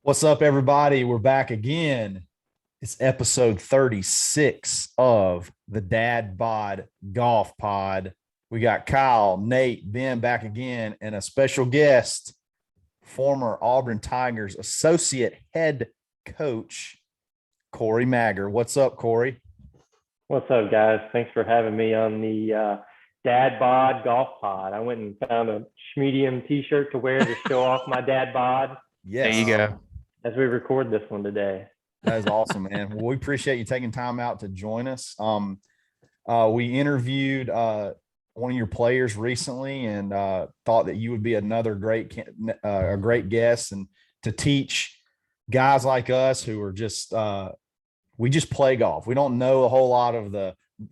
What's up, everybody? We're back again. It's episode 36 of the Dad Bod Golf Pod. We got Kyle, Nate, Ben back again, and a special guest, former Auburn Tigers associate head coach, Corey Maggard. What's up, Corey? What's up, guys? Thanks for having me on the Dad Bod Golf Pod. I went and found a Schmedium T-shirt to wear to show off my Dad Bod. Yes. There you go. As we record this one today. That is awesome, man. Well, we appreciate you taking time out to join us. We interviewed one of your players recently and thought that you would be another a great guest and to teach guys like us who are just we just play golf. We don't know a whole lot of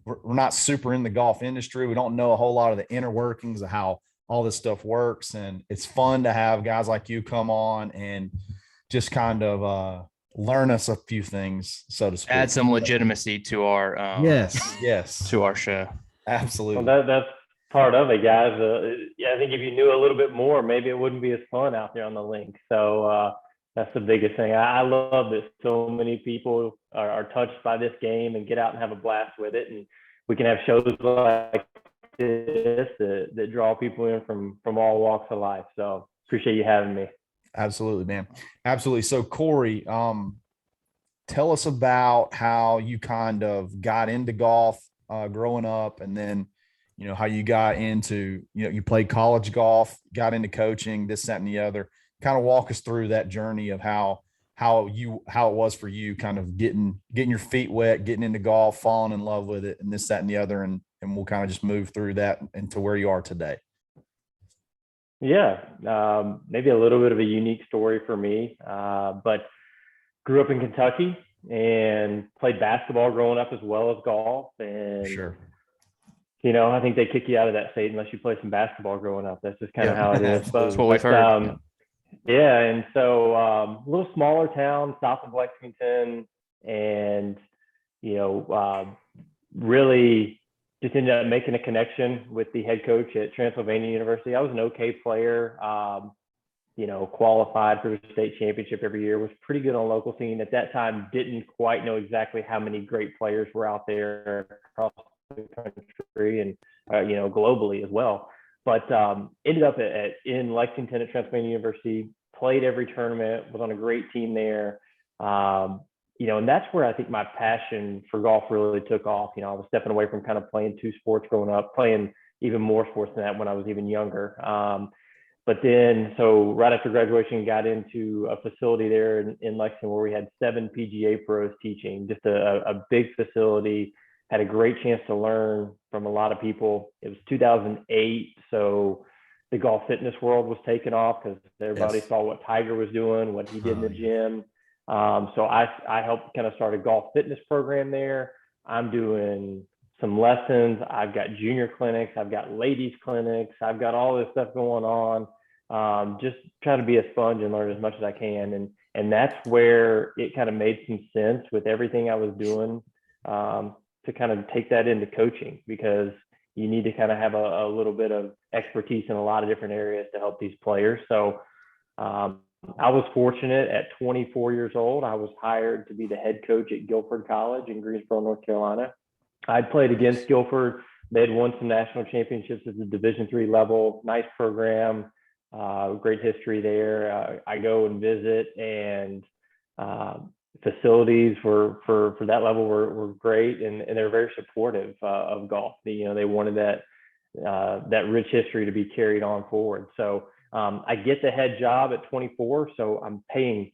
we're not super in the golf industry. We don't know a whole lot of the inner workings of how all this stuff works. And it's fun to have guys like you come on and just kind of learn us a few things, so to speak. Add some legitimacy to our yes, to our show. Absolutely. Well, that's part of it, guys. I think if you knew a little bit more, maybe it wouldn't be as fun out there on the link. So that's the biggest thing. I love that so many people are touched by this game and get out and have a blast with it. And we can have shows like this that draw people in from all walks of life. So appreciate you having me. Absolutely, man. Absolutely. So Corey, tell us about how you kind of got into golf growing up, and then, how you got into, you played college golf, got into coaching, this, that, and the other. Kind of walk us through that journey of how it was for you, kind of getting your feet wet, getting into golf, falling in love with it, and this, that, and the other. And we'll kind of just move through that into where you are today. Yeah, maybe a little bit of a unique story for me, but grew up in Kentucky and played basketball growing up as well as golf. And, sure. I think they kick you out of that state unless you play some basketball growing up. That's just kind of how it is. That's what we've heard. Yeah, and so a little smaller town south of Lexington, and, really just ended up making a connection with the head coach at Transylvania University. I was an okay player, qualified for the state championship every year, was pretty good on local scene. At that time, didn't quite know exactly how many great players were out there across the country and, globally as well. But ended up in Lexington at Transylvania University, played every tournament, was on a great team there. And that's where I think my passion for golf really took off. I was stepping away from kind of playing two sports growing up, playing even more sports than that when I was even younger. But then, so right after graduation, got into a facility there in Lexington where we had 7 PGA pros teaching, just a big facility, had a great chance to learn from a lot of people. It was 2008, so the golf fitness world was taking off because everybody saw what Tiger was doing, what he did in the gym. So I helped kind of start a golf fitness program there. I'm doing some lessons. I've got junior clinics. I've got ladies clinics. I've got all this stuff going on. Just trying to be a sponge and learn as much as I can. And that's where it kind of made some sense with everything I was doing, to kind of take that into coaching, because you need to kind of have a little bit of expertise in a lot of different areas to help these players. So, I was fortunate at 24 years old. I was hired to be the head coach at Guilford College in Greensboro, North Carolina. I'd played against Guilford. They had won some national championships at the Division III level. Nice program, great history there. I go and visit, and facilities for that level were great, and they're very supportive of golf. They wanted that rich history to be carried on forward. So I get the head job at 24, so I'm paying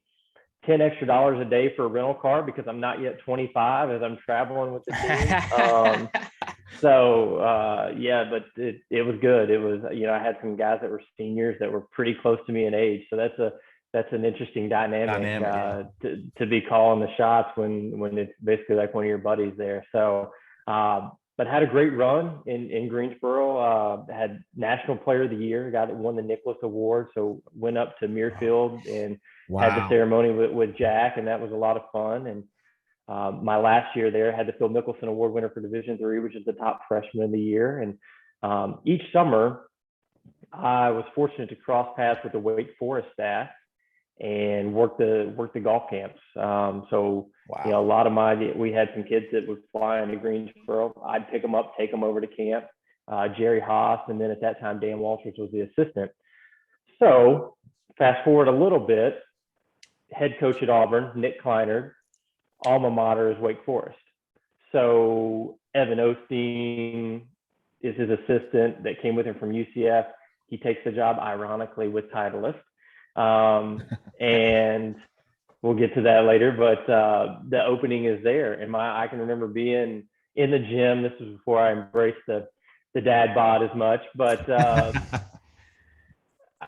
$10 extra a day for a rental car because I'm not yet 25 as I'm traveling with the team. But it was good. It was, I had some guys that were seniors that were pretty close to me in age. So that's an interesting dynamic to be calling the shots when it's basically like one of your buddies there. So, but had a great run in Greensboro, had National Player of the Year, got won the Nicholas Award. So went up to Muirfield and had the ceremony with Jack, and that was a lot of fun. And my last year there, had the Phil Mickelson Award winner for Division III, which is the top freshman of the year. And each summer, I was fortunate to cross paths with the Wake Forest staff. and work the golf camps. So Wow. you know, we had some kids that would fly into Greensboro. I'd pick them up, take them over to camp. Jerry Haas, and then at that time Dan Walters was the assistant. So fast forward a little bit, head coach at Auburn, Nick Kleiner, alma mater is Wake Forest. So Evan Osteen is his assistant that came with him from UCF. He takes the job, ironically, with TITLEIST. And we'll get to that later, but the opening is there. And I can remember being in the gym. This was before I embraced the dad bod as much, but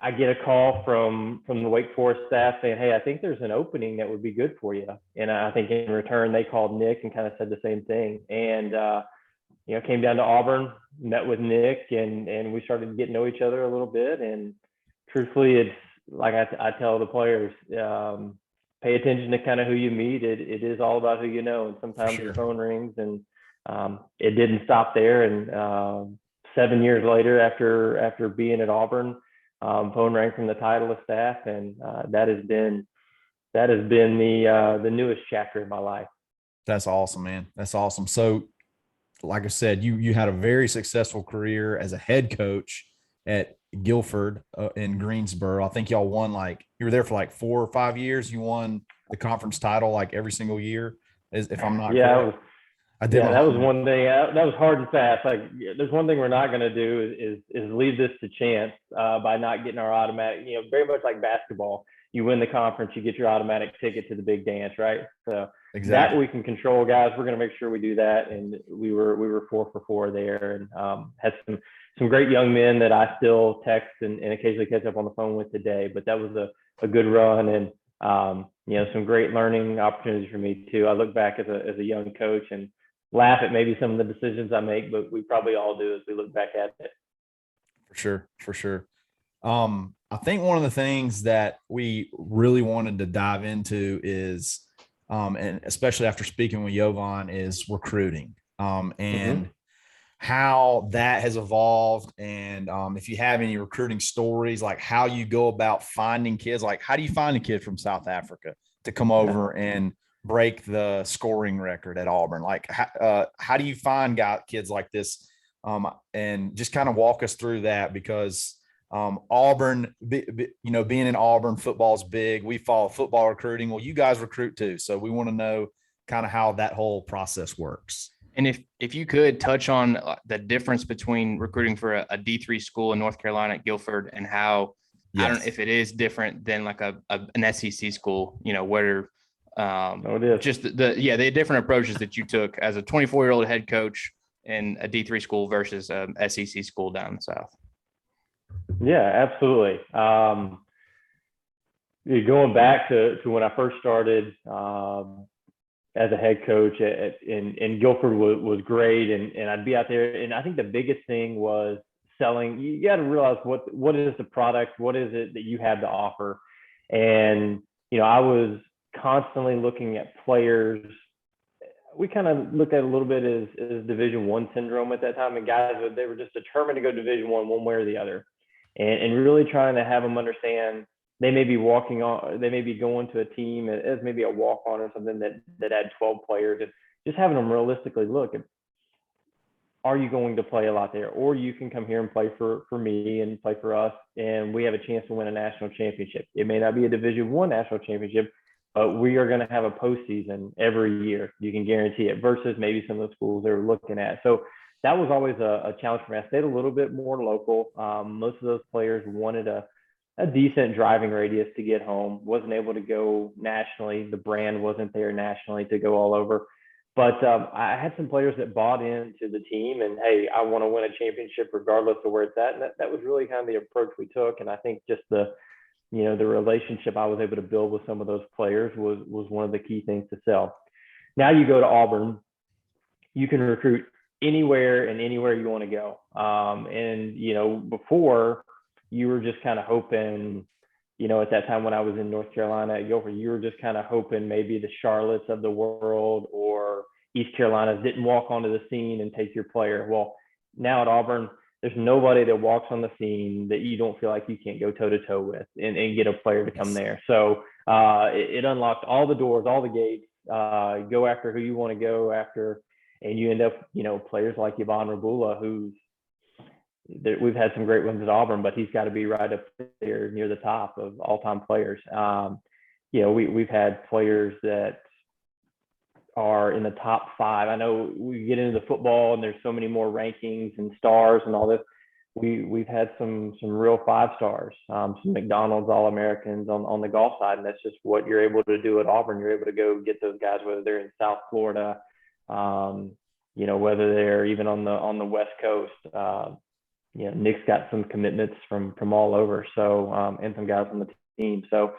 I get a call from the Wake Forest staff saying, hey, I think there's an opening that would be good for you. And I think in return, they called Nick and kind of said the same thing. And, you know, came down to Auburn, met with Nick, and we started getting to know each other a little bit. And truthfully, it's like I tell the players, pay attention to kind of who you meet. It is all about who you know. And sometimes the phone rings, and it didn't stop there. And 7 years later, after being at Auburn, phone rang from the TITLEIST staff, and that has been the newest chapter in my life. That's awesome, man. That's awesome. So, like I said, you had a very successful career as a head coach at Guilford in Greensboro. I think y'all won, like, you were there for like 4 or 5 years. You won the conference title like every single year, if I'm not correct. That was one thing. That was hard and fast. Like, there's one thing we're not going to do is leave this to chance by not getting our automatic. You know, very much like basketball. You win the conference, you get your automatic ticket to the big dance, right? So that we can control, guys. We're going to make sure we do that. And we were 4 for 4 there, and had some great young men that I still text and occasionally catch up on the phone with today. But that was a good run, and you know, some great learning opportunities for me too. I look back as a young coach and laugh at maybe some of the decisions I make, but we probably all do as we look back at it. For sure. I think one of the things that we really wanted to dive into is, and especially after speaking with Jovan, is recruiting, and how that has evolved. And if you have any recruiting stories, like how you go about finding kids, like how do you find a kid from South Africa to come over and break the scoring record at Auburn? Like, how do you find kids like this? And just kind of walk us through that, because Auburn, you know, being in Auburn, football's big. We follow football recruiting. Well, you guys recruit too. So we want to know kind of how that whole process works. And if you could touch on the difference between recruiting for a D3 school in North Carolina at Guilford, and how, I don't know if it is different than like an SEC school, you know, where just the different approaches that you took as a 24-year-old head coach in a D3 school versus a SEC school down in the South. Yeah, absolutely. Going back to when I first started as a head coach in Guilford was great, and I'd be out there, and I think the biggest thing was selling. You got to realize what is the product, what is it that you have to offer, and you know, I was constantly looking at players. We kind of looked at a little bit as Division I syndrome at that time, and guys, they were just determined to go Division I one way or the other, and really trying to have them understand they may be going to a team as maybe a walk-on or something that had 12 players, and just having them realistically look at, are you going to play a lot there, or you can come here and play for me and play for us, and we have a chance to win a national championship. It may not be a Division I national championship, but we are going to have a postseason every year. You can guarantee it, versus maybe some of the schools they're looking at. So that was always a challenge for me. I stayed a little bit more local. Most of those players wanted a decent driving radius to get home, wasn't able to go nationally. The brand wasn't there nationally to go all over. But I had some players that bought into the team, and hey, I want to win a championship regardless of where it's at. And that was really kind of the approach we took. And I think just the relationship I was able to build with some of those players was one of the key things to sell. Now you go to Auburn, you can recruit anywhere and anywhere you want to go. And, you know, before, you were just kind of hoping, you know, at that time when I was in North Carolina at Guilford, you were just kind of hoping maybe the Charlottes of the world or East Carolinas didn't walk onto the scene and take your player. Well, now at Auburn, there's nobody that walks on the scene that you don't feel like you can't go toe to toe with and get a player to come there. So it unlocks all the doors, all the gates. Go after who you want to go after, and you end up, players like Yvonne Rabula, we've had some great ones at Auburn, but he's got to be right up there near the top of all-time players. We've had players that are in the top 5. I know we get into the football and there's so many more rankings and stars and all this. We've had some real 5 stars, some McDonald's All-Americans on the golf side, and that's just what you're able to do at Auburn. You're able to go get those guys, whether they're in South Florida, whether they're even on the West Coast. Nick's got some commitments from all over, so and some guys on the team. So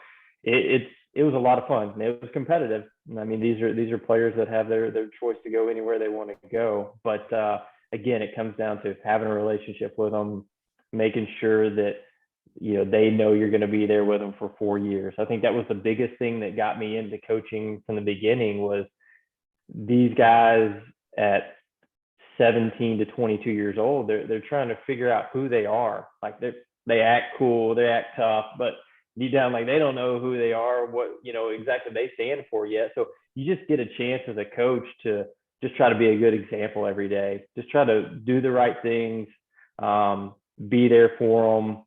it was a lot of fun. It was competitive. I mean, these are players that have their choice to go anywhere they want to go. But again, it comes down to having a relationship with them, making sure that they know you're going to be there with them for 4 years. I think that was the biggest thing that got me into coaching from the beginning. Was these guys at 17 to 22 years old, they're trying to figure out who they are. Like they act cool, they act tough, but deep down, like they don't know who they are, what exactly they stand for yet. So you just get a chance as a coach to just try to be a good example every day. Just try to do the right things, be there for them.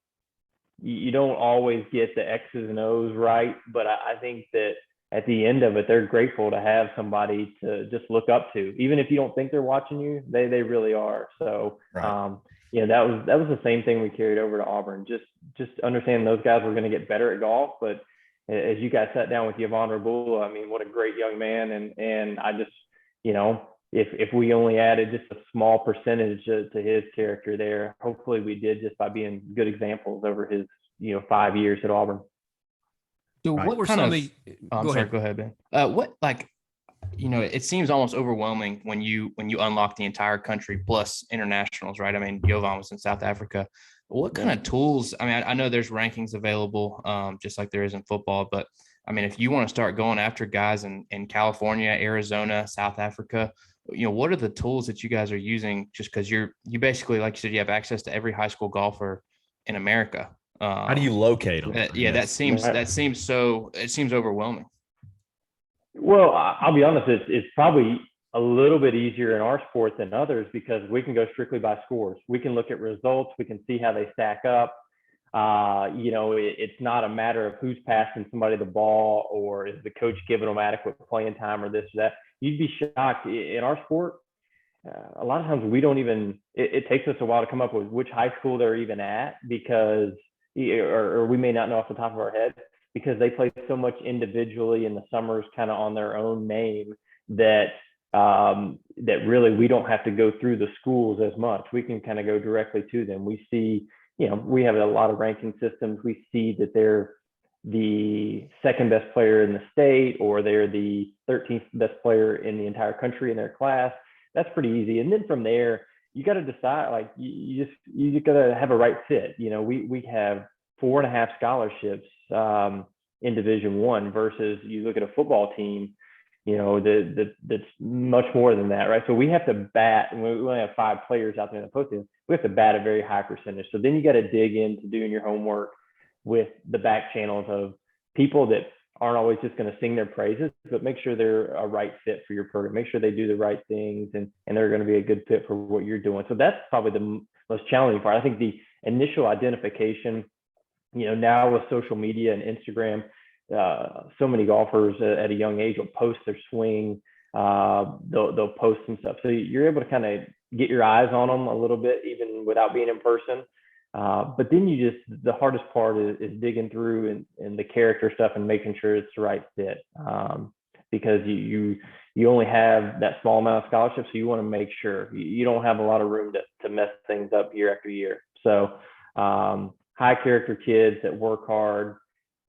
You don't always get the X's and O's right, but I think that at the end of it, they're grateful to have somebody to just look up to. Even if you don't think they're watching you, they really are. So, right. That was the same thing we carried over to Auburn. Just understanding those guys were going to get better at golf. But as you guys sat down with Yvonne Rabula, I mean, what a great young man. And I just, if we only added just a small percentage to his character there, hopefully we did, just by being good examples over his, 5 years at Auburn. So Right. what were Kind some of- of the? I'm sorry. Go ahead, Ben. It seems almost overwhelming when you unlock the entire country plus internationals, right? I mean, Jovan was in South Africa. What kind of tools? I mean, I know there's rankings available, just like there is in football. But I mean, if you want to start going after guys in California, Arizona, South Africa, what are the tools that you guys are using? Just because you basically, like you said, you have access to every high school golfer in America. How do you locate them? That seems so. It seems overwhelming. Well, I'll be honest, it's probably a little bit easier in our sport than others because we can go strictly by scores. We can look at results. We can see how they stack up. It's not a matter of who's passing somebody the ball or is the coach giving them adequate playing time or this or that. You'd be shocked in our sport. A lot of times we don't even, it takes us a while to come up with which high school they're even at because, or we may not know off the top of our head, because they play so much individually in the summers kind of on their own name that really we don't have to go through the schools as much. We can kind of go directly to them. We see, we have a lot of ranking systems. We see that they're the second best player in the state or they're the 13th best player in the entire country in their class. That's pretty easy. And then from there, you got to decide, like you got to have a right fit. We have 4.5 scholarships in Division I versus you look at a football team, that's much more than that, right? So we have to bat, and we only have 5 players out there in the postseason. We have to bat a very high percentage. So then you got to dig into doing your homework with the back channels of people that aren't always just going to sing their praises, but make sure they're a right fit for your program. Make sure they do the right things and they're going to be a good fit for what you're doing. So that's probably the most challenging part. I think the initial identification, now with social media and Instagram, so many golfers at a young age will post their swing. They'll post some stuff. So you're able to kind of get your eyes on them a little bit, even without being in person. But then the hardest part is digging through and the character stuff and making sure it's the right fit. Because you only have that small amount of scholarship. So you want to make sure you don't have a lot of room to mess things up year after year. So high character kids that work hard,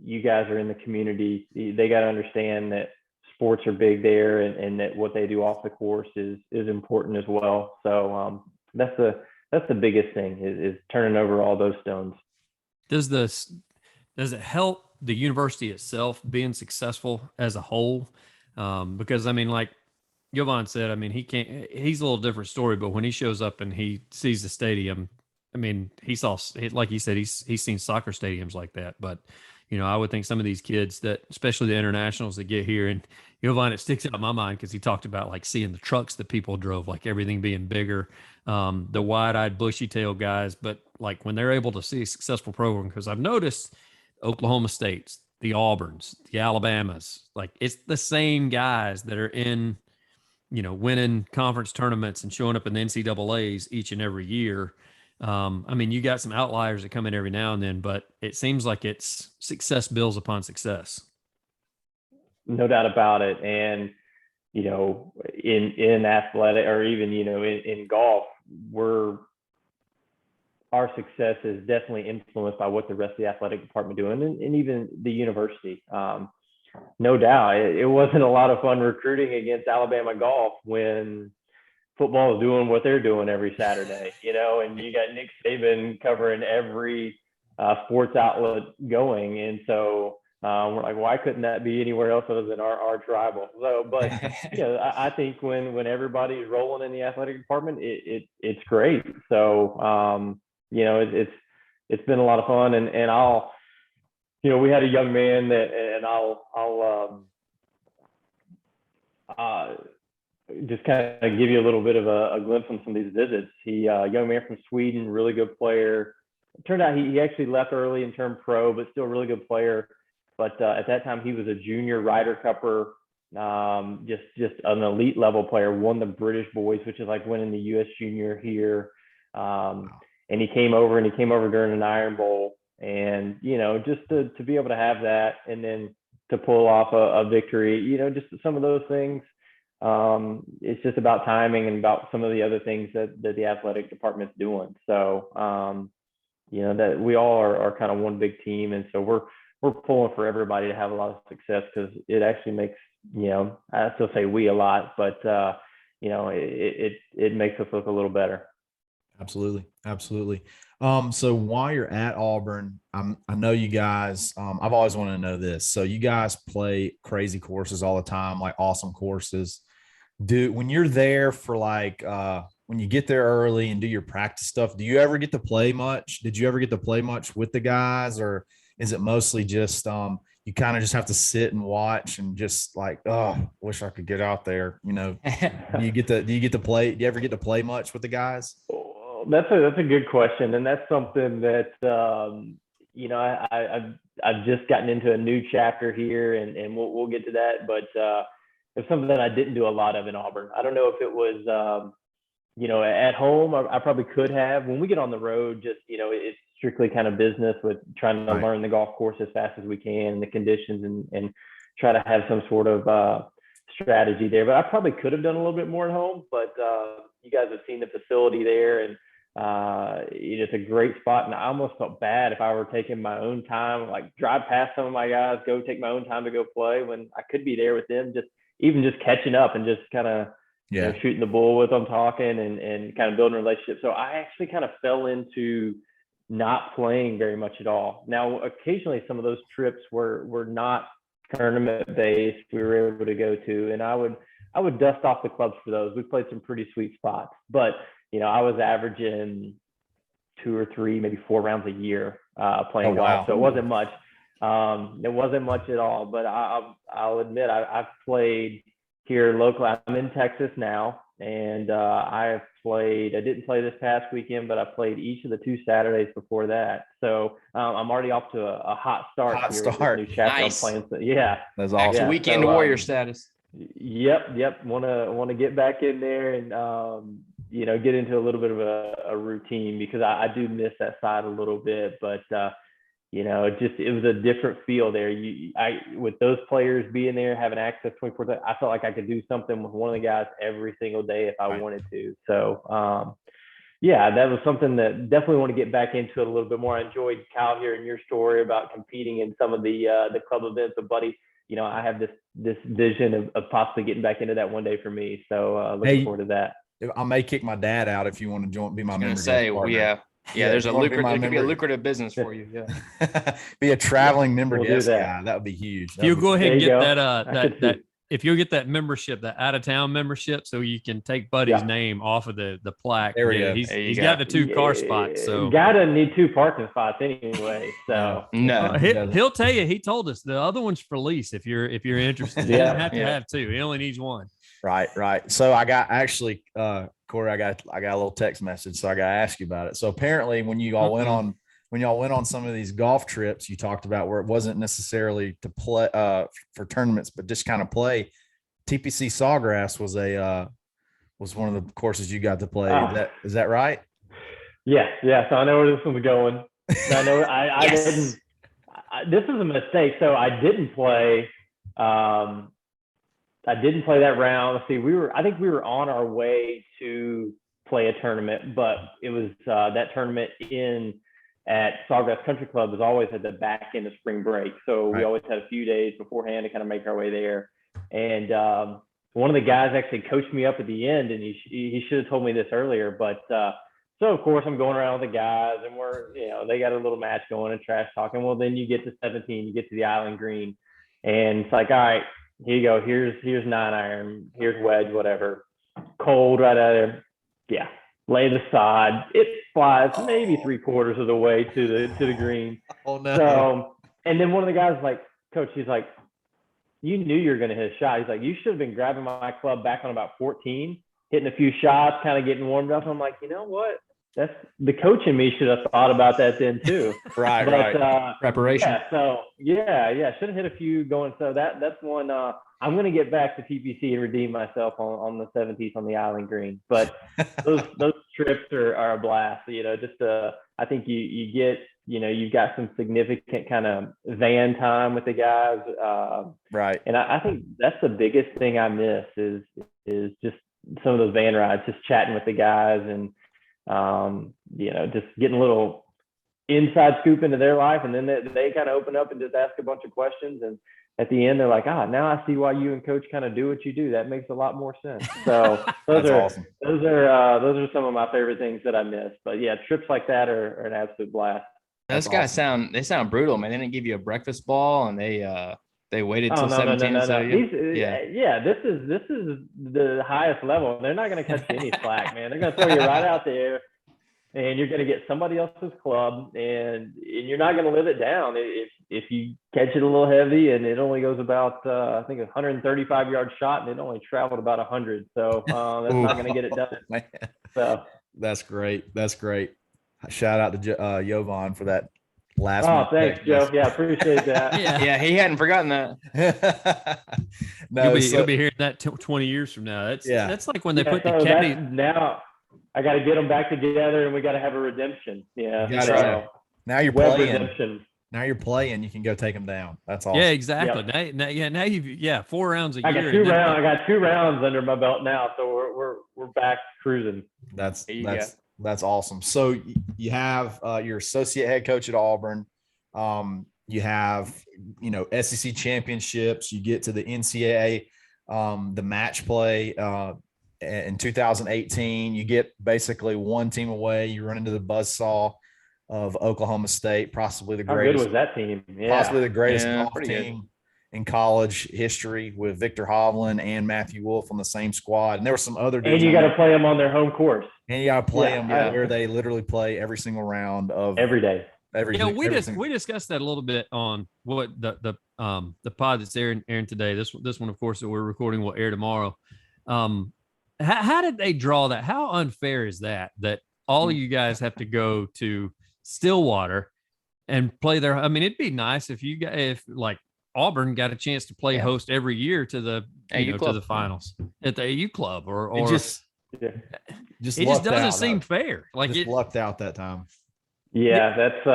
you guys are in the community. They got to understand that sports are big there and that what they do off the course is important as well. So that's the biggest thing is turning over all those stones. Does it help the university itself being successful as a whole? Because I mean, like Jovan said, I mean, he's a little different story, but when he shows up and he sees the stadium, I mean, like you said, he's seen soccer stadiums like that. But, I would think some of these kids that, especially the internationals that get here, and you'll find it sticks out in my mind because he talked about like seeing the trucks that people drove, like everything being bigger, the wide-eyed, bushy-tailed guys. But like when they're able to see a successful program, because I've noticed Oklahoma States, the Auburns, the Alabamas, like it's the same guys that are in, winning conference tournaments and showing up in the NCAAs each and every year. I mean, you got some outliers that come in every now and then, but it seems like it's success builds upon success. No doubt about it. And, in athletic, or even, in golf, our success is definitely influenced by what the rest of the athletic department doing, and even the university. No doubt, it wasn't a lot of fun recruiting against Alabama golf when football is doing what they're doing every Saturday, and you got Nick Saban covering every sports outlet going. And so we're like, why couldn't that be anywhere else other than our tribal? So, but I think when everybody's rolling in the athletic department, it's great. So it's been a lot of fun, and I'll, we had a young man that, and I'll just kind of give you a little bit of a glimpse on some of these visits. He, a young man from Sweden, really good player. It turned out he actually left early and turned pro, but still a really good player. But at that time, he was a junior Ryder Cupper, just an elite level player, won the British Boys, which is like winning the U.S. Junior here. And he came over during an Iron Bowl. And, just to be able to have that and then to pull off a victory, just some of those things. It's just about timing and about some of the other things that the athletic department's doing. So, that we all are kind of one big team. And so we're pulling for everybody to have a lot of success, because it actually makes, I still say we a lot, but, it makes us look a little better. Absolutely. So while you're at Auburn, I know you guys, I've always wanted to know this. So you guys play crazy courses all the time, like awesome courses. When you're there for like, when you get there early and do your practice stuff, do you ever get to play much? Did you ever get to play much with the guys, or is it mostly just, you kind of just have to sit and watch and just like, oh, wish I could get out there, do you get to play? Do you ever get to play much with the guys? That's a good question, and that's something that I've just gotten into a new chapter here, and we'll get to that. But it's something that I didn't do a lot of in Auburn. I don't know if it was at home. I probably could have. When we get on the road, just it's strictly kind of business with trying to learn the golf course as fast as we can, and the conditions, and try to have some sort of strategy there. But I probably could have done a little bit more at home. But you guys have seen the facility there, and it's a great spot. And I almost felt bad if I were taking my own time, like drive past some of my guys, go take my own time to go play, when I could be there with them, just catching up and just kind of shooting the bull with them, talking and kind of building a relationship. So I actually kind of fell into not playing very much at all. Now, occasionally some of those trips were not tournament based. We were able to go to, and I would dust off the clubs for those. We played some pretty sweet spots, but I was averaging 2 or 3, maybe 4 rounds a year playing golf. So it wasn't much. It wasn't much at all. But I'll admit I've played here locally. I'm in Texas now, and I didn't play this past weekend, but I played each of the 2 Saturdays before that. So I'm already off to a hot start. With this new chapter. Nice. I'm playing. So, yeah, that's awesome. Yeah, weekend warrior status. Yep. Want to get back in there and get into a little bit of a routine, because I do miss that side a little bit. But it was a different feel there. With those players being there, having access 24/7, I felt like I could do something with one of the guys every single day if I wanted to. So that was something that definitely want to get back into it a little bit more. I enjoyed, Kyle, hearing your story about competing in some of the club events. But buddy, I have this vision of possibly getting back into that one day for me. So looking forward to that. I may kick my dad out if you want to join, be my member. Yeah, there's there could be a lucrative business for you. Yeah. Be a traveling member guest guy. That would be huge. You go ahead and get that if you'll get that membership, that out of town membership, so you can take Buddy's name off of the plaque. There we go. He's got the 2 car spots. So gotta need 2 parking spots anyway. So no, he'll tell you. He told us the other one's for lease if you're interested. He doesn't have to have 2. He only needs 1. Right. So I got actually, Corey, I got a little text message, so I got to ask you about it. So apparently, when y'all went on some of these golf trips, you talked about where it wasn't necessarily to play for tournaments, but just kind of play. TPC Sawgrass was one of the courses you got to play. Is that right? Yeah. So I know where this one's going. I know I didn't. This is a mistake. So I didn't play. I didn't play that round. Let's see, I think we were on our way to play a tournament, but it was that tournament at Sawgrass Country Club was always at the back end of spring break. So we always had a few days beforehand to kind of make our way there. And one of the guys actually coached me up at the end, and he should have told me this earlier. But so of course I'm going around with the guys, and they got a little match going and trash talking. Well, then you get to 17, you get to the island green, and it's like, all right, here you go. Here's 9-iron. Here's wedge, whatever. Cold right out of there. Yeah. Lay the sod. It flies maybe 3/4 of the way to the green. Oh no. So, and then one of the guys like, Coach, he's like, you knew you were going to hit a shot. He's like, you should have been grabbing my club back on about 14, hitting a few shots, kind of getting warmed up. I'm like, you know what? That's the coach in me should have thought about that then too. Right. Preparation. Yeah, so should have hit a few going. So that's one. I'm going to get back to TPC and redeem myself on the 17th on the island green. But those trips are a blast. I think you get, you've got some significant kind of van time with the guys. Right. And I think that's the biggest thing I miss is just some of those van rides, just chatting with the guys and, just getting a little inside scoop into their life. And then they kind of open up and just ask a bunch of questions. And at the end, they're like, now I see why you and Coach kind of do what you do. That makes a lot more sense. So those are awesome. Those are some of my favorite things that I miss. But yeah, trips like that are an absolute blast. Those guys sound brutal, man. They didn't give you a breakfast ball, and they waited till 17. No. So This is the highest level. They're not going to cut you any slack, man. They're going to throw you right out there, and you're going to get somebody else's club, and you're not going to live it down. If you catch it a little heavy, and it only goes about I think 135-yard shot, and it only traveled about 100. So that's not going to get it done. Man. So that's great. Shout out to Jovan for that last. Oh, thanks, Joe. Yeah, appreciate that. yeah, he hadn't forgotten that. No, you'll be hearing that 20 years from now. That's like when they put the caddy. Now I got to get them back together, and we got to have a redemption. Yeah, that's right. Now you're playing. Redemption. Now you're playing. You can go take them down. That's all. Yeah, exactly. Yep. Now you've 4 rounds a year. I got 2 rounds under my belt now, so we're back cruising. That's awesome. So you have your associate head coach at Auburn. You have, SEC championships. You get to the NCAA, the match play in 2018. You get basically one team away. You run into the buzzsaw of Oklahoma State, possibly the greatest. How good was that team? Yeah. Possibly the greatest golf team in college history, with Victor Hovland and Matthew Wolf on the same squad. And there were some other dudes. And you got to play them on their home course. And you got to play them where they literally play every single round of every day. We discussed that a little bit on what the pod that's airing today. This one, of course, that we're recording will air tomorrow. How did they draw that? How unfair is that all of you guys have to go to Stillwater and play there? I mean, it'd be nice if like Auburn got a chance to play host every year to the to the finals at the AU club, or it just doesn't seem fair. Like it lucked out that time. Yeah, that's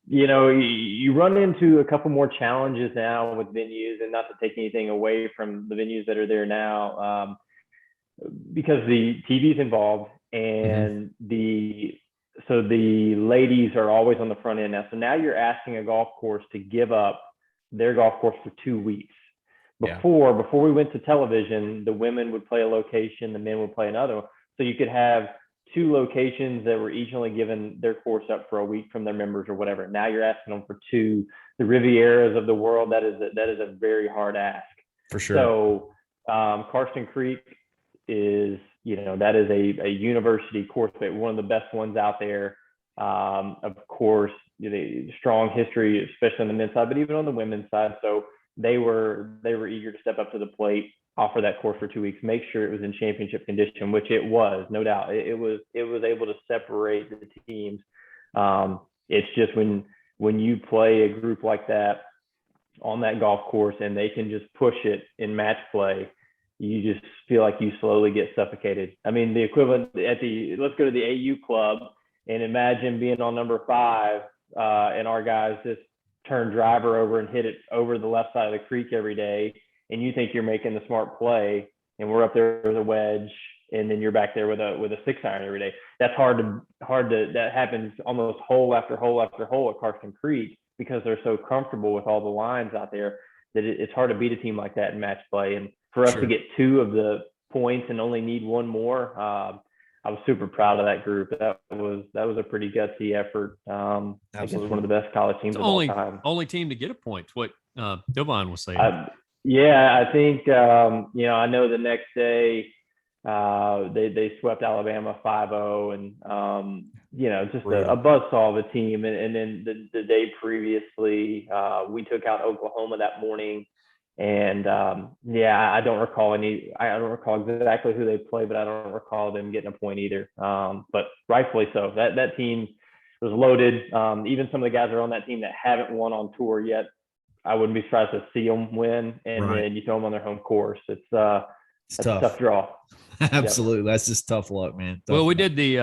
you run into a couple more challenges now with venues, and not to take anything away from the venues that are there now, because the TV's involved, and the ladies are always on the front end now. So now you're asking a golf course to give up their golf course for 2 weeks. Before we went to television, the women would play a location, the men would play another. So you could have 2 locations that were each only given their course up for a week from their members or whatever. Now you're asking them for 2. The Rivieras of the world, that is a very hard ask. For sure. So Karsten Creek is, that is a university course, but one of the best ones out there. Of course, strong history, especially on the men's side, but even on the women's side. So they were eager to step up to the plate, offer that course for 2 weeks, make sure it was in championship condition, which it was, no doubt. It was able to separate the teams. It's just when you play a group like that on that golf course and they can just push it in match play, you just feel like you slowly get suffocated. I mean, the equivalent let's go to the AU club and imagine being on number 5 and our guys just turn driver over and hit it over the left side of the creek every day. And you think you're making the smart play, and we're up there with a wedge, and then you're back there with a 6-iron every day. That's hard to, that happens almost hole after hole after hole at Karsten Creek because they're so comfortable with all the lines out there that it's hard to beat a team like that in match play. And for us to get 2 of the points and only need 1 more, I was super proud of that group. That was a pretty gutsy effort. I think it was one of the best college teams of all time. Only team to get a point. What Devon was saying. I think I know the next day they swept Alabama 5-0, and just a buzzsaw of a team. And then the day previously, we took out Oklahoma that morning. And I don't recall exactly who they played, but I don't recall them getting a point either. But rightfully so. That team was loaded. Even some of the guys that are on that team that haven't won on tour yet, I wouldn't be surprised to see them win. And then you throw them on their home course. It's tough. A tough draw. Absolutely. Yep. That's just tough luck, man. We did the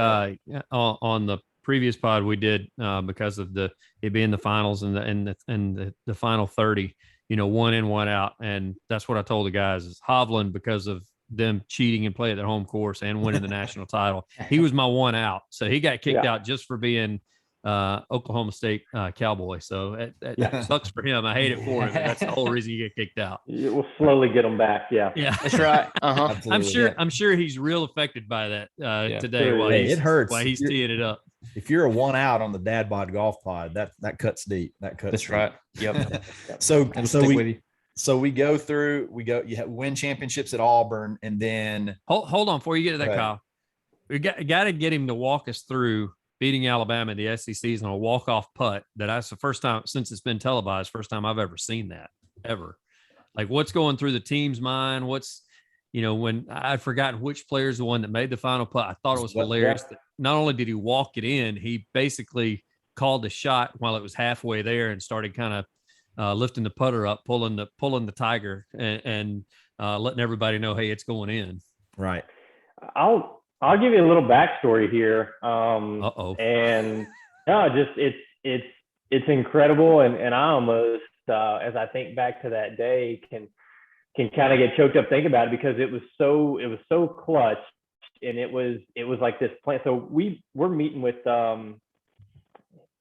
on the previous pod we did because of it being the finals and the final 30. 1 in, 1 out. And that's what I told the guys is Hovland, because of them cheating and playing at their home course and winning the national title. He was my 1 out. So he got kicked out just for being Oklahoma State Cowboy. So that sucks for him. I hate it for him. That's the whole reason you get kicked out. We'll slowly get him back. Yeah. That's right. I'm sure he's real affected by that today. It hurts. While he's teeing it up. If you're a 1 out on the Dadbod golf pod, that cuts deep. That's right. Yep. So we go through. You win championships at Auburn, and then hold on before you get to that, Kyle. We got to get him to walk us through beating Alabama in the SECs on a walk-off putt. That's the first time since it's been televised. First time I've ever seen that ever. Like, what's going through the team's mind? When I'd forgotten which player's the one that made the final putt. I thought it was hilarious that not only did he walk it in, he basically called the shot while it was halfway there and started kind of lifting the putter up, pulling the tiger and letting everybody know, hey, it's going in. Right. I'll give you a little backstory here. And it's incredible. And I almost, as I think back to that day, can kind of get choked up thinking about it because it was so clutch, and it was like this plan. So we're meeting with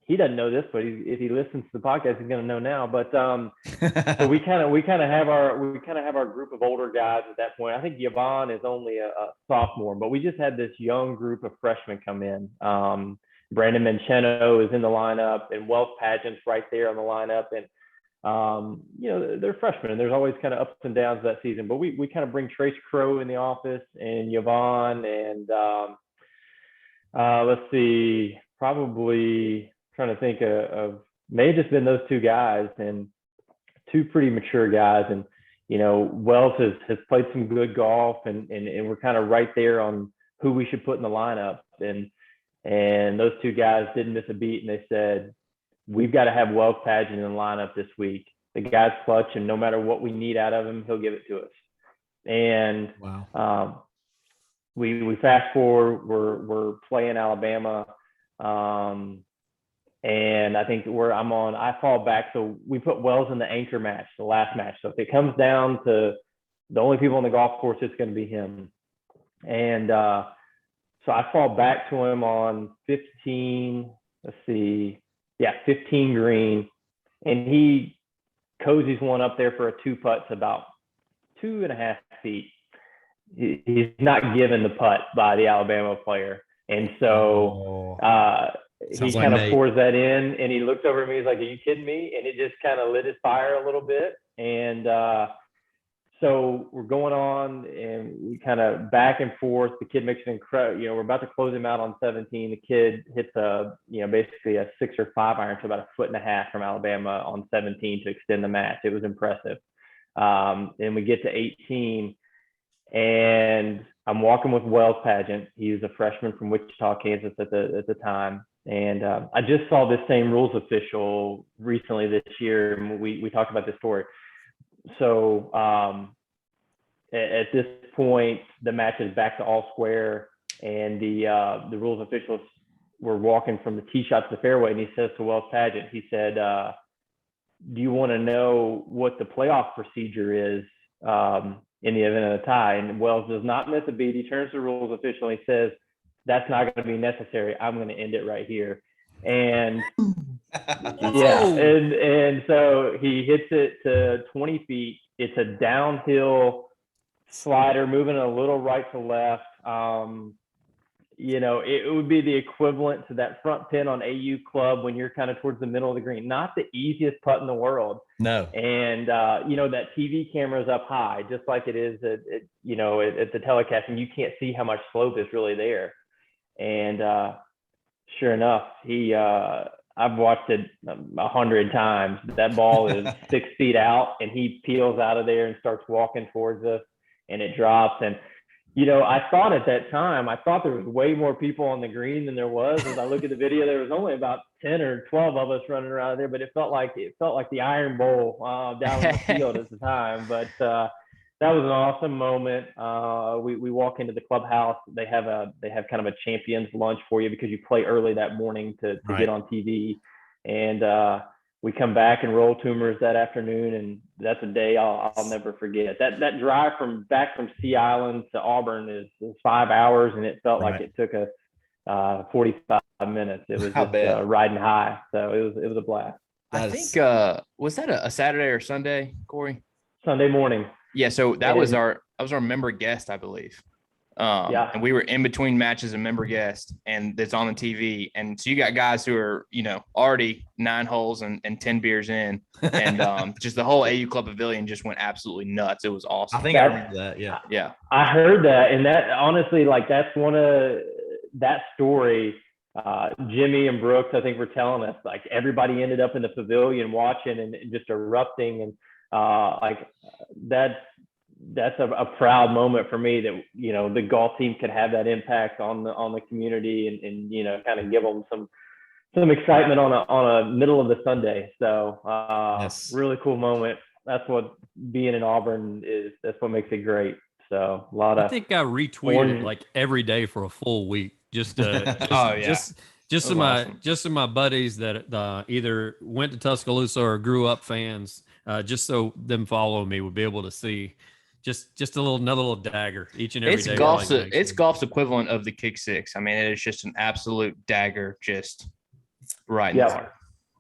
he doesn't know this, but if he listens to the podcast, he's going to know now. But so we kind of have our group of older guys at that point. I think Yvonne is only a sophomore, but we just had this young group of freshmen come in. Brandon Mancheno is in the lineup, and Wealth Pageant's right there on the lineup, and they're freshmen, and there's always kind of ups and downs that season. But we kind of bring Trace Crow in the office, and Yvonne, and let's see, probably trying to think of may have just been those 2 guys, and 2 pretty mature guys. And Wells has played some good golf, and we're kind of right there on who we should put in the lineup. And those 2 guys didn't miss a beat, and they said, we've got to have Wells Pageant in the lineup this week. The guy's clutch, and no matter what we need out of him, he'll give it to us. And we fast forward, we're playing Alabama. And I think I fall back. So we put Wells in the anchor match, the last match. So if it comes down to the only people on the golf course, it's going to be him. And so I fall back to him on 15 green. And he cozies one up there for a 2 putt to about 2.5 feet. He's not given the putt by the Alabama player. And so he kind of pours that in, and he looks over at me. He's like, "Are you kidding me?" And it just kind of lit his fire a little bit. And so we're going on and we kind of back and forth. The kid makes an incredible, we're about to close him out on 17. The kid hits basically a 6 or 5 iron to about 1.5 feet from Alabama on 17 to extend the match. It was impressive. And we get to 18 and I'm walking with Wells Pageant. He was a freshman from Wichita, Kansas at the time. And I just saw this same rules official recently this year. And we talked about this story. So at this point, the match is back to all square, and the rules officials were walking from the tee shot to the fairway, and he says to Wells Pageant, he said, do you want to know what the playoff procedure is in the event of a tie? And Wells does not miss a beat. He turns to the rules official and he says, that's not going to be necessary. I'm going to end it right here. And and so he hits it to 20 feet. It's a downhill slider moving a little right to left. It would be the equivalent to that front pin on AU Club when you're kind of towards the middle of the green. Not the easiest putt in the world. No. And that TV camera is up high, just like it is at the telecast, and you can't see how much slope is really there. And sure enough, I've watched it 100 times. That ball is 6 feet out, and he peels out of there and starts walking towards us, and it drops. And I thought at that time, there was way more people on the green than there was. As I look at the video, there was only about 10 or 12 of us running around there, but it felt like the Iron Bowl down in the field at the time. But that was an awesome moment. We walk into the clubhouse. They have kind of a champions lunch for you because you play early that morning to get on TV. And we come back and roll tumors that afternoon, and that's a day I'll never forget. That drive back from Sea Island to Auburn is 5 hours, and it felt like it took us 45 minutes. It was just riding high, so it was a blast. I think was that a Saturday or Sunday, Corey? Sunday morning. Yeah, so that was our member guest, I believe. And we were in between matches and member guest, and it's on the TV. And so you got guys who are, already 9 holes and 10 beers in, and just the whole AU Club Pavilion just went absolutely nuts. It was awesome. I think I remember that. Yeah. Yeah. I heard that. And that honestly, that's one of that story. Jimmy and Brooks, I think, were telling us, everybody ended up in the pavilion watching and just erupting. And that's a proud moment for me that the golf team could have that impact on the community and kind of give them some excitement on a middle of the Sunday. So really cool moment. That's what being in Auburn is. That's what makes it great. So I think I retweeted it every day for a full week. Just some of my buddies that either went to Tuscaloosa or grew up fans, just so them following me would be able to see just another little dagger each and every day. It's golf's equivalent of the kick six. I mean, it is just an absolute dagger, just right in the heart.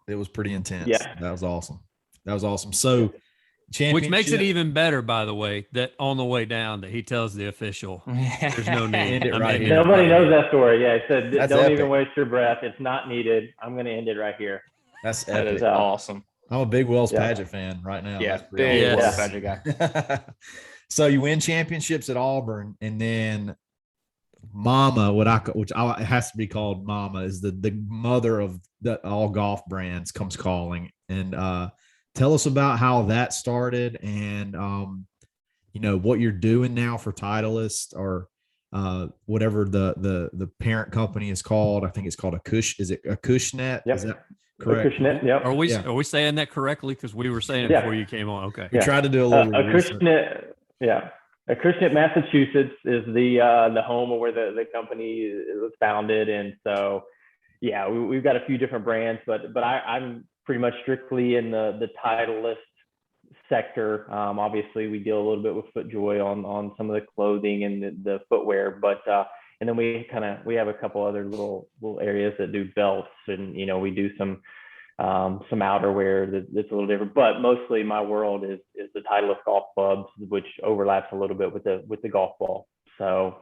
It was pretty intense. Yeah, that was awesome. So, which makes it even better, by the way, that on the way down that he tells the official, there's no need. Nobody knows that story. Yeah, he said, "Don't even waste your breath. It's not needed. I'm going to end it right here." That's epic. That is awesome. I'm a big Wells Pageant fan right now. Yeah, big Wells Pageant guy. So you win championships at Auburn, and then Mama, which it has to be called Mama, is the mother of all golf brands, comes calling. And tell us about how that started, and what you're doing now for Titleist, or whatever the parent company is called. I think it's called Is it Acushnet? Yep. Is that correct? Acushnet, yep. Are we saying that correctly? Because we were saying it before you came on. Okay. We tried to do a little Acushnet. Yeah. Acushnet, Massachusetts is the home of where the company was founded. And so, we've got a few different brands, but I'm pretty much strictly in the Titleist sector. Obviously we deal a little bit with FootJoy on some of the clothing and the footwear, but and then we have a couple other little areas that do belts, and we do some outerwear that's a little different, but mostly my world is the Titleist golf clubs, which overlaps a little bit with the golf ball. So,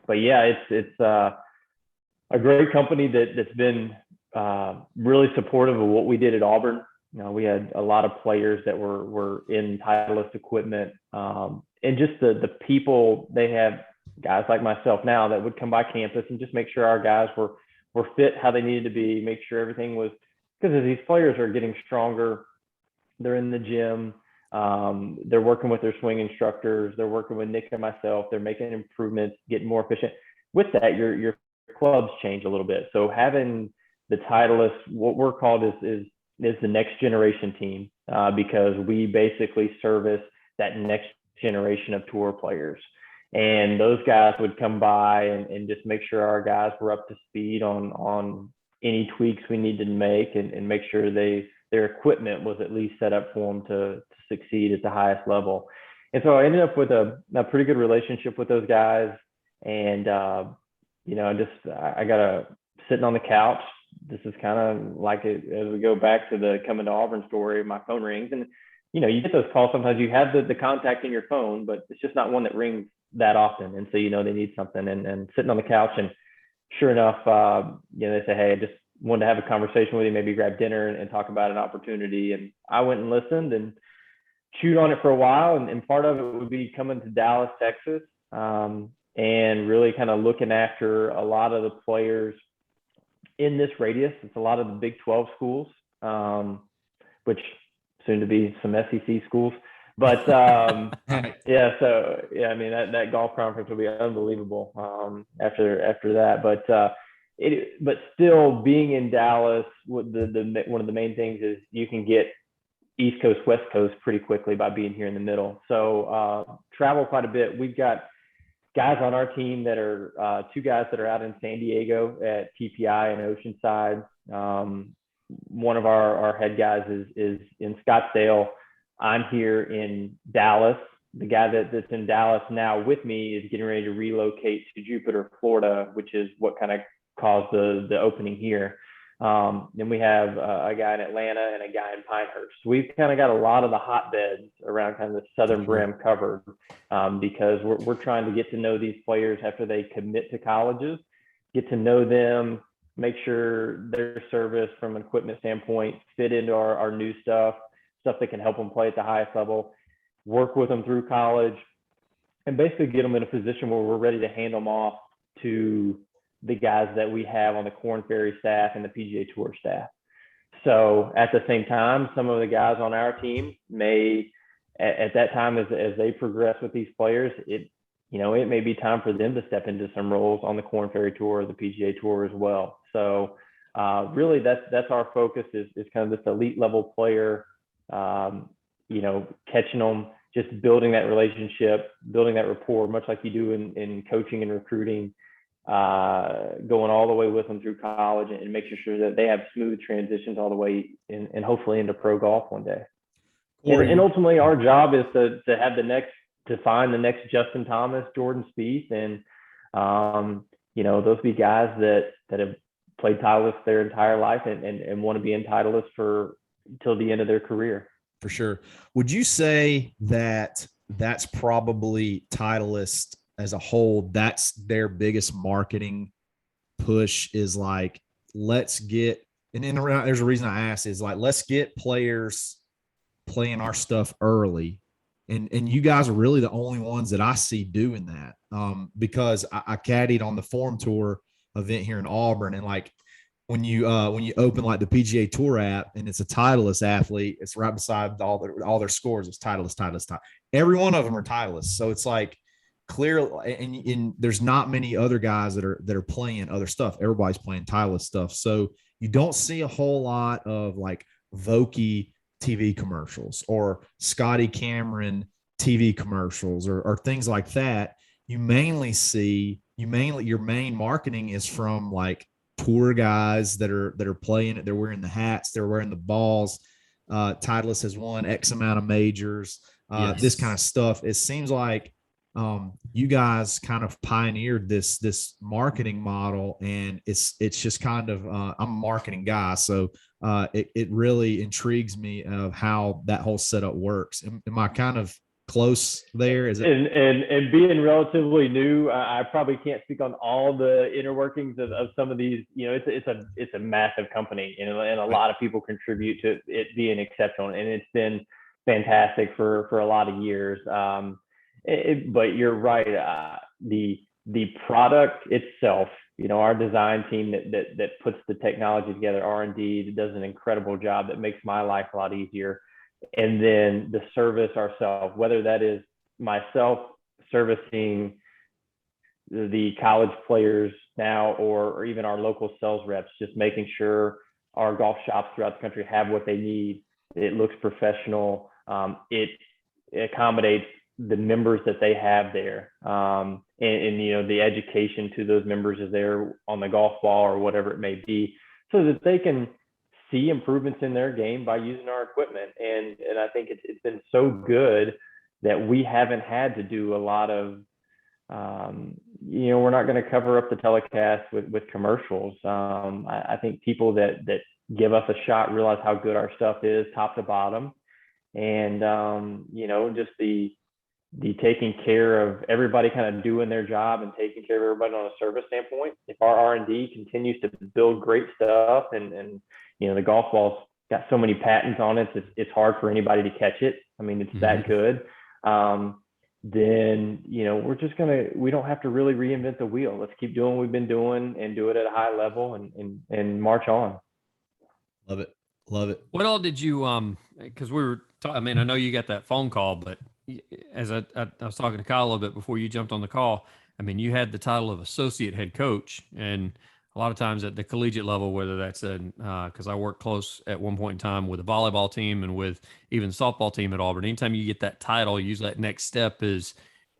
but it's a great company that's been really supportive of what we did at Auburn. We had a lot of players that were in Titleist equipment, and just the people. They have guys like myself now that would come by campus and just make sure our guys were fit how they needed to be, make sure everything was, because as these players are getting stronger, they're in the gym, they're working with their swing instructors, they're working with Nick and myself, they're making improvements, getting more efficient. With that, your clubs change a little bit. So having the Titleist, what we're called is the next generation team, because we basically service that next generation of tour players. And those guys would come by and just make sure our guys were up to speed on any tweaks we needed to make, and make sure their equipment was at least set up for them to succeed at the highest level. And so I ended up with a pretty good relationship with those guys. And, I got sitting on the couch. This is kind of like it, as we go back to the coming to Auburn story, my phone rings, and, you get those calls. Sometimes you have the contact in your phone, but it's just not one that rings that often. And so, they need something, and sitting on the couch, and sure enough, they say, hey, I just wanted to have a conversation with you, maybe grab dinner and talk about an opportunity. And I went and listened and chewed on it for a while. And part of it would be coming to Dallas, Texas, and really kind of looking after a lot of the players in this radius. It's a lot of the Big 12 schools, which soon to be some SEC schools. But that golf conference will be unbelievable after that. But still, being in Dallas, one of the main things is you can get East Coast, West Coast pretty quickly by being here in the middle. So travel quite a bit. We've got guys on our team that are two guys that are out in San Diego at TPI and Oceanside. One of our head guys is in Scottsdale. I'm here in Dallas. The guy that's in Dallas now with me is getting ready to relocate to Jupiter, Florida, which is what kind of caused the opening here. Then we have a guy in Atlanta and a guy in Pinehurst. So we've kind of got a lot of the hotbeds around kind of the southern brim covered, because we're trying to get to know these players after they commit to colleges, get to know them, make sure their service from an equipment standpoint fit into our new stuff that can help them play at the highest level, work with them through college, and basically get them in a position where we're ready to hand them off to the guys that we have on the Korn Ferry staff and the PGA Tour staff. So at the same time, some of the guys on our team may, at that time, as they progress with these players, it may be time for them to step into some roles on the Korn Ferry Tour or the PGA Tour as well. So really that's our focus is kind of this elite level player, catching them, just building that relationship, building that rapport, much like you do in coaching and recruiting, going all the way with them through college and making sure that they have smooth transitions all the way and hopefully into pro golf one day. And ultimately our job is to find the next Justin Thomas, Jordan Spieth, and those be guys that have played Titleist their entire life and want to be in Titleist till the end of their career. For sure. Would you say that that's probably Titleist as a whole, that's their biggest marketing push, is like, let's get, and there's a reason I asked, is like, let's get players playing our stuff early. And you guys are really the only ones that I see doing that, because I caddied on the Forum Tour event here in Auburn, and like when you open like the PGA Tour app and it's a Titleist athlete, it's right beside all their scores. It's Titleist. Every one of them are Titleist. So it's like clear, and there's not many other guys that are playing other stuff. Everybody's playing Titleist stuff. So you don't see a whole lot of like Vokey TV commercials or Scotty Cameron TV commercials or things like that. Your main marketing is from like tour guys that are playing it. They're wearing the hats, they're wearing the balls. Titleist has won X amount of majors, this kind of stuff. It seems like you guys kind of pioneered this marketing model, and it's just kind of I'm a marketing guy, so it really intrigues me of how that whole setup works. Am I kind of close there? Is it? And being relatively new, I probably can't speak on all the inner workings of some of these. It's a massive company, and a lot of people contribute to it being exceptional, and it's been fantastic for a lot of years. But you're right. The product itself, our design team that puts the technology together, R&D, that does an incredible job that makes my life a lot easier. And then the service ourselves, whether that is myself servicing the college players now, or even our local sales reps, just making sure our golf shops throughout the country have what they need. It looks professional. It accommodates the members that they have there. And the education to those members is there on the golf ball or whatever it may be, so that they can see improvements in their game by using our equipment. And I think it's been so good that we haven't had to do a lot of, we're not going to cover up the telecast with commercials. I think people that give us a shot realize how good our stuff is, top to bottom. And, just the taking care of everybody kind of doing their job and taking care of everybody on a service standpoint. If our R&D continues to build great stuff and the golf ball's got so many patents on it, it's hard for anybody to catch it. I mean, it's that good. Then, we don't have to really reinvent the wheel. Let's keep doing what we've been doing and do it at a high level and march on. Love it. Love it. What all did you, because we were talking, I mean, I know you got that phone call, but as I was talking to Kyle a little bit before you jumped on the call, I mean, you had the title of associate head coach, and a lot of times at the collegiate level, whether that's because I worked close at one point in time with a volleyball team and with even the softball team at Auburn. Anytime you get that title, usually that next step is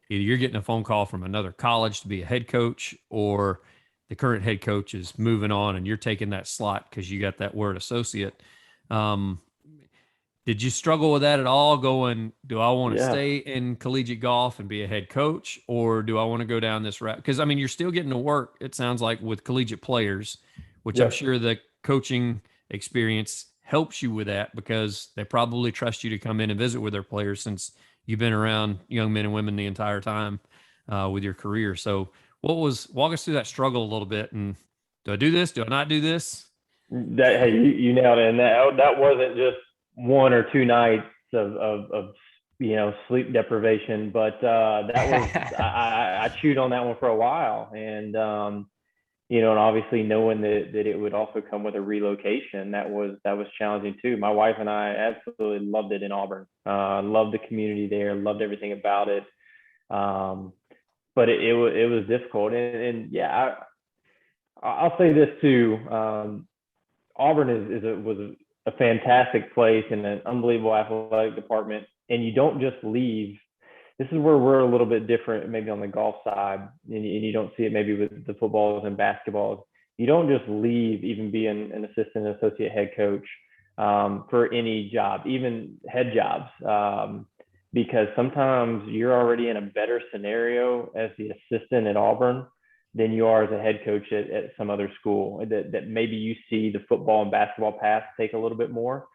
either you're getting a phone call from another college to be a head coach, or the current head coach is moving on and you're taking that slot because you got that word associate. Did you struggle with that at all, going, do I want to stay in collegiate golf and be a head coach, or do I want to go down this route? Because, I mean, you're still getting to work, it sounds like, with collegiate players, which I'm sure the coaching experience helps you with that, because they probably trust you to come in and visit with their players since you've been around young men and women the entire time with your career. So walk us through that struggle a little bit, and do I do this? Do I not do this? Hey, you nailed it. And that wasn't just 1 or 2 nights of sleep deprivation, but that was I chewed on that one for a while, and and obviously knowing that it would also come with a relocation, that was challenging too. My wife and I absolutely loved it in Auburn. Loved the community there, loved everything about it, but it was difficult, and I'll say this too. Auburn was a fantastic place and an unbelievable athletic department. And you don't just leave. This is where we're a little bit different, maybe on the golf side, and you don't see it maybe with the footballs and basketballs. You don't just leave, even being an assistant associate head coach for any job, even head jobs, because sometimes you're already in a better scenario as the assistant at Auburn than you are as a head coach at some other school that maybe you see the football and basketball path take a little bit more.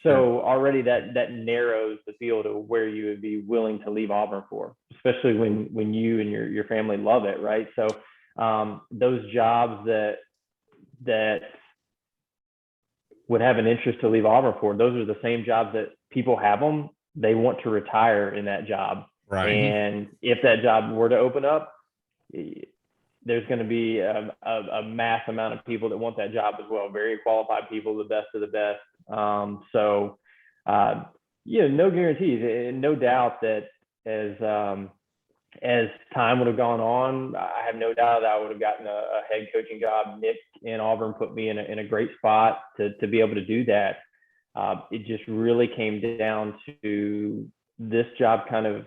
So already that narrows the field of where you would be willing to leave Auburn for, especially when you and your family love it, right? So those jobs that would have an interest to leave Auburn for, those are the same jobs that people have them. They want to retire in that job. Right. And if that job were to open up, there's going to be a mass amount of people that want that job as well. Very qualified people, the best of the best. No guarantees, and no doubt that as time would have gone on, I have no doubt that I would have gotten a head coaching job. Nick in Auburn put me in a great spot to be able to do that. It just really came down to this job kind of,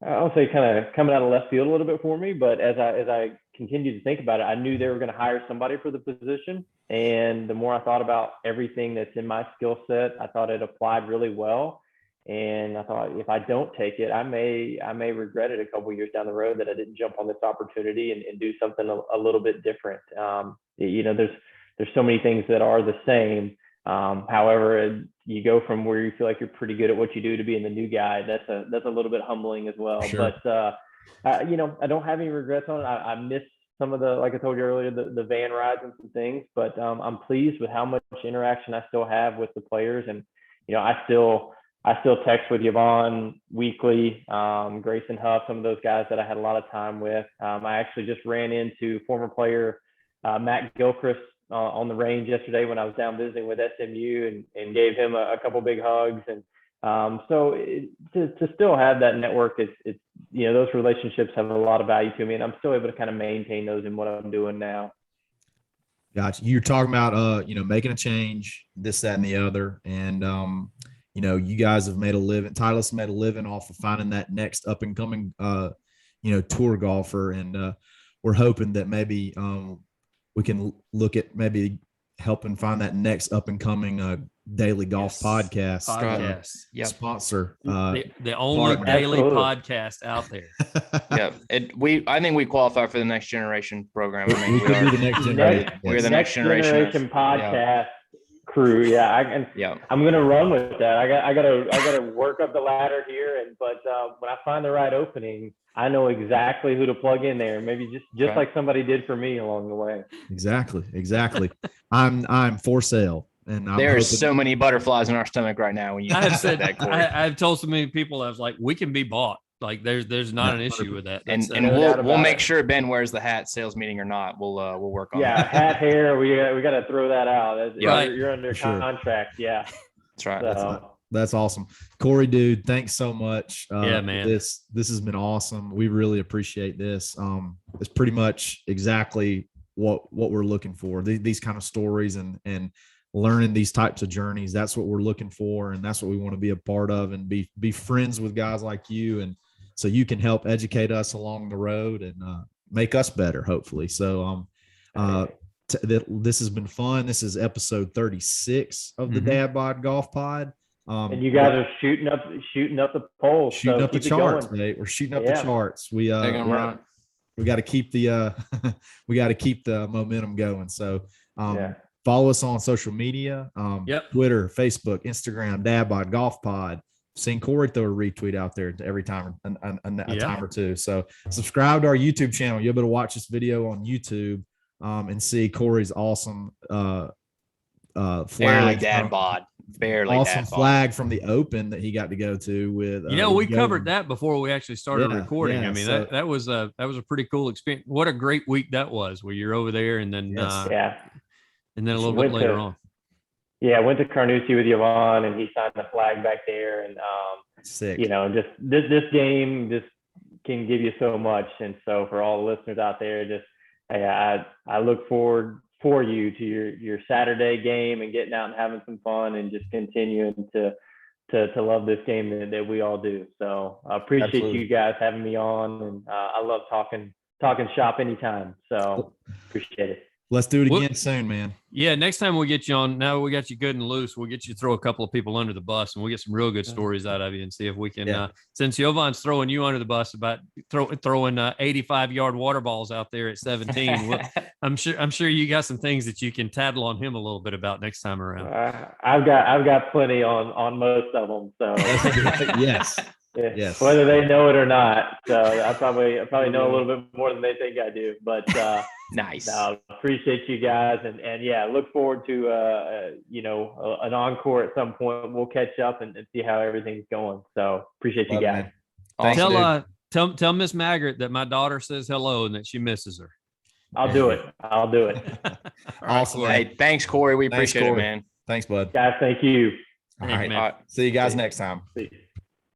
I'll say, kind of coming out of left field a little bit for me. But as I continued to think about it, I knew they were going to hire somebody for the position. And the more I thought about everything that's in my skill set, I thought it applied really well. And I thought, if I don't take it, I may regret it a couple of years down the road that I didn't jump on this opportunity and do something a little bit different. There's so many things that are the same. However, you go from where you feel like you're pretty good at what you do to being the new guy. That's a little bit humbling as well. Sure. But I don't have any regrets on it. I miss some of the, like I told you earlier, the van rides and some things. But I'm pleased with how much interaction I still have with the players, and I still text with Yvonne weekly, Grayson Huff, some of those guys that I had a lot of time with. I actually just ran into former player Matt Gilchrist on the range yesterday when I was down visiting with SMU, and gave him a couple big hugs. And so to still have that network, it's those relationships have a lot of value to me, and I'm still able to kind of maintain those in what I'm doing now. Gotcha. You're talking about making a change, this, that, and the other, and you guys have made a living. TITLEIST made a living off of finding that next up and coming tour golfer, and we're hoping that maybe we can look at maybe helping find that next up and coming daily golf podcast sponsor. The only partner. daily Absolutely. podcast out there. Yeah, I think we qualify for the next generation program. I mean, we could be the next generation. we're the next generation podcast crew. Yeah, I'm gonna run with that. I gotta work up the ladder here, but when I find the right opening, I know exactly who to plug in there. Maybe just like somebody did for me along the way. Exactly. I'm for sale, and there's so many butterflies in our stomach right now when you I have said that, Corey. I've told so many people, I was like, we can be bought. Like there's not an issue with that. And we'll make sure Ben wears the hat, sales meeting or not. We'll work on that. Hat, hair. We got to throw that out. Right. You're under contract. Yeah. That's right. So, that's awesome. Corey, dude, thanks so much. Yeah, man. This has been awesome. We really appreciate this. It's pretty much exactly what we're looking for. These kind of stories and learning these types of journeys. That's what we're looking for, and that's what we want to be a part of, and be friends with guys like you, and so you can help educate us along the road and make us better, hopefully. So this has been fun. This is episode 36 of the Dadbod Golf Pod. And you guys are shooting up the polls, shooting up the charts, mate. We're shooting up the charts. We got to keep the momentum going. So follow us on social media, Twitter, Facebook, Instagram, Dadbod Golf Pod. Seen Corey throw a retweet out there every time, a time or two. So subscribe to our YouTube channel. You'll be able to watch this video on YouTube and see Corey's awesome flag. Awesome flag from the Open that he got to go to with. We covered that before we actually started recording. Yeah, I mean, that was a pretty cool experience. What a great week that was, where you're over there, and then and then a little bit later on. Yeah, I went to Carnoustie with Yvonne, and he signed the flag back there. And sick. Just this game just can give you so much. And so for all the listeners out there, I look forward for you to your Saturday game and getting out and having some fun and just continuing to love this game that we all do. So I appreciate you guys having me on, and I love talking shop anytime. So appreciate it. Let's do it again soon, man. Yeah, next time we'll get you on. Now we got you good and loose. We'll get you to throw a couple of people under the bus, and we'll get some real good stories out of you, and see if we can. Since Yovan's throwing you under the bus about throwing 85-yard water balls out there at 17, I'm sure you got some things that you can tattle on him a little bit about next time around. I've got plenty on most of them. So yes. Yes. Whether they know it or not. So I probably know a little bit more than they think I do. But nice. Appreciate you guys, and look forward to an encore at some point. We'll catch up and see how everything's going. So appreciate you guys. Thanks, tell Miss Maggard that my daughter says hello and that she misses her. I'll do it. Awesome. Hey, thanks, Corey. We appreciate it, man. Thanks, bud. Guys, thank you. All right. See you guys next time. Peace.